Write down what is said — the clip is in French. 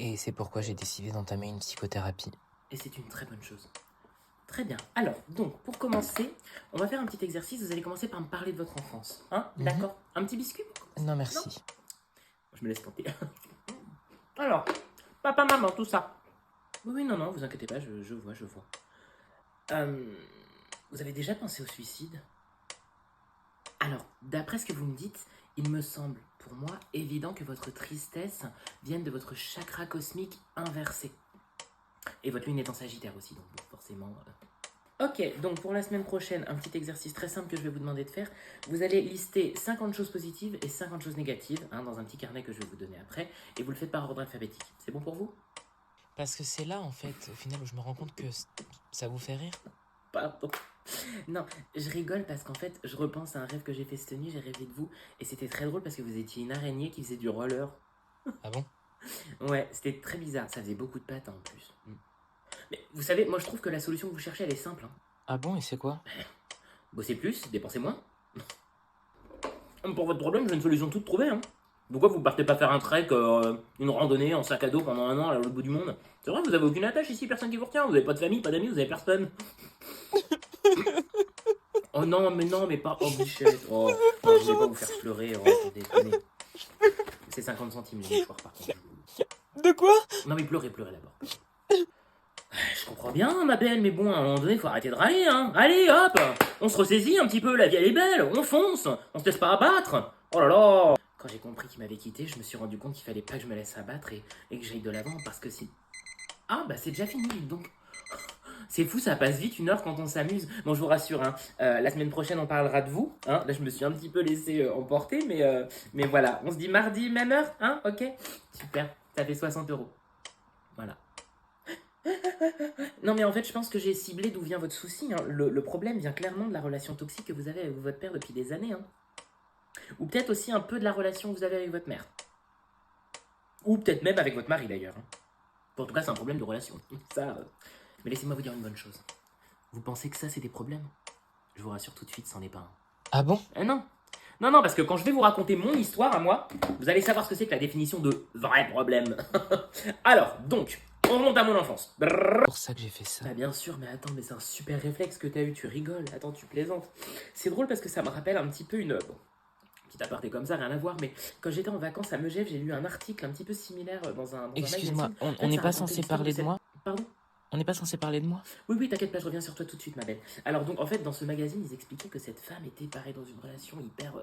Et c'est pourquoi j'ai décidé d'entamer une psychothérapie. Et c'est une très bonne chose. Très bien. Alors, donc, pour commencer, on va faire un petit exercice. Vous allez commencer par me parler de votre enfance. Hein? D'accord. Un petit biscuit? Non, merci. Je me laisse tenter. Alors, papa, maman, tout ça. Oui, non, vous inquiétez pas, je vois. Vous avez déjà pensé au suicide? Alors, d'après ce que vous me dites, il me semble, pour moi, évident que votre tristesse vienne de votre chakra cosmique inversé. Et votre lune est en Sagittaire aussi, donc bon, forcément... Ok, donc pour la semaine prochaine, un petit exercice très simple que je vais vous demander de faire. Vous allez lister 50 choses positives et 50 choses négatives, dans un petit carnet que je vais vous donner après, et vous le faites par ordre alphabétique. C'est bon pour vous? Parce que c'est là, en fait, au final, où je me rends compte que ça vous fait rire. Pardon. Non, je rigole parce qu'en fait, je repense à un rêve que j'ai fait cette nuit, j'ai rêvé de vous, et c'était très drôle parce que vous étiez une araignée qui faisait du roller. Ah bon? Ouais, c'était très bizarre, ça faisait beaucoup de pattes en plus. Mais vous savez, moi je trouve que la solution que vous cherchez, elle est simple. Ah bon, et c'est quoi? Bossez plus, dépensez moins. Pour votre problème, j'ai une solution toute trouvée. Pourquoi vous partez pas faire un trek, une randonnée en sac à dos pendant un an à l'autre bout du monde? C'est vrai, vous avez aucune attache ici, personne qui vous retient, vous avez pas de famille, pas d'amis, vous avez personne. Oh non, mais pas. Oh, bichette. Oh, non, je voulais pas vous faire pleurer. Oh, déconner. C'est 50 centimes les mouchoirs, par contre. De quoi? Non, mais pleurez d'abord. Je comprends bien, ma belle, mais bon, à un moment donné, faut arrêter de râler, Allez, hop, on se ressaisit un petit peu, la vie elle est belle, on fonce, on se laisse pas abattre. Oh là là. Quand j'ai compris qu'il m'avait quitté, je me suis rendu compte qu'il fallait pas que je me laisse abattre et que j'aille de l'avant parce que si. Ah, bah c'est déjà fini, donc. C'est fou, ça passe vite 1 heure quand on s'amuse. Bon, je vous rassure, la semaine prochaine, on parlera de vous. Là, je me suis un petit peu laissé emporter, mais voilà. On se dit mardi, même heure, ok? Super, ça fait 60 euros. Voilà. Non, mais en fait, je pense que j'ai ciblé d'où vient votre souci. Le problème vient clairement de la relation toxique que vous avez avec votre père depuis des années. Ou peut-être aussi un peu de la relation que vous avez avec votre mère. Ou peut-être même avec votre mari, d'ailleurs. En tout cas, c'est un problème de relation. Ça... Mais laissez-moi vous dire une bonne chose. Vous pensez que ça, c'est des problèmes? Je vous rassure tout de suite, c'en est pas un. Ah bon? Non. Non, parce que quand je vais vous raconter mon histoire à moi, vous allez savoir ce que c'est que la définition de vrai problème. Alors, donc, on remonte à mon enfance. C'est pour ça que j'ai fait ça. Ah bien sûr, mais attends, mais c'est un super réflexe que t'as eu, tu rigoles. Attends, tu plaisantes. C'est drôle parce que ça me rappelle un petit peu une... Bon, petit aparté comme ça, rien à voir, mais quand j'étais en vacances à Megève, j'ai lu un article un petit peu similaire dans un Excuse-moi, magazine. on n'est pas censé parler de moi? Pardon? On n'est pas censé parler de moi? Oui, t'inquiète pas, je reviens sur toi tout de suite, ma belle. Alors donc, en fait, dans ce magazine, ils expliquaient que cette femme était, pareil, dans une relation hyper